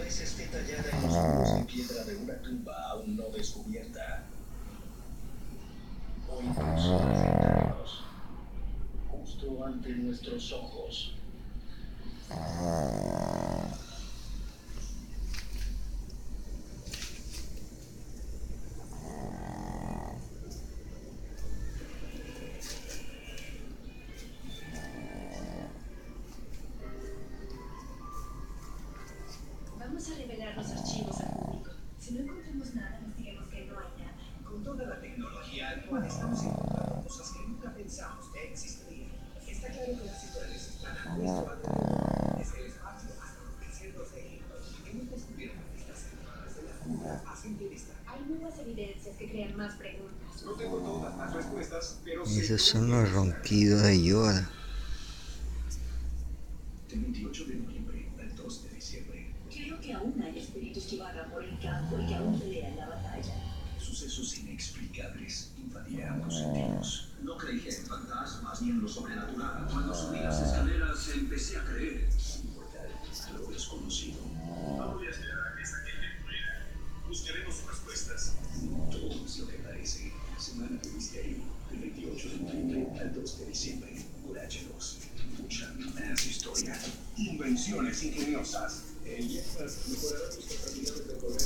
vez esté tallada en los muros de piedra de una tumba aún no descubierta. O incluso enfrentarnos, justo ante nuestros ojos. Vamos a revelar los archivos al público. Si no encontramos nada, nos diremos que no hay nada. Con toda la tecnología actual estamos encontrando cosas que nunca pensamos que existirían. Está claro que las ciudades están a nuestro alrededor, desde el espacio hasta los desiertos de Egipto. Hemos descubierto pistas elevadas de la cultura a simple vista. Hay nuevas evidencias que crean más preguntas. No tengo todas las respuestas, pero Esos son los ronquidos de Yoda. Del 28 de noviembre al 2 de diciembre. Creo que aún hay espíritus que vagan por el campo y que aún pelean la batalla. Sucesos inexplicables invadían ambos sentidos. No creía en fantasmas ni en lo sobrenatural. Cuando subí las escaleras empecé a creer. Un portal a lo desconocido. No voy a esperar a que esta gente muera. Buscaremos respuestas. Todo no es lo que parece. La semana de misterio. Del 28 de noviembre al 2 de diciembre. Por H2. Mucha más historia. invenciones ingeniosas. El Jetpack mejorará tus capacidades de correr.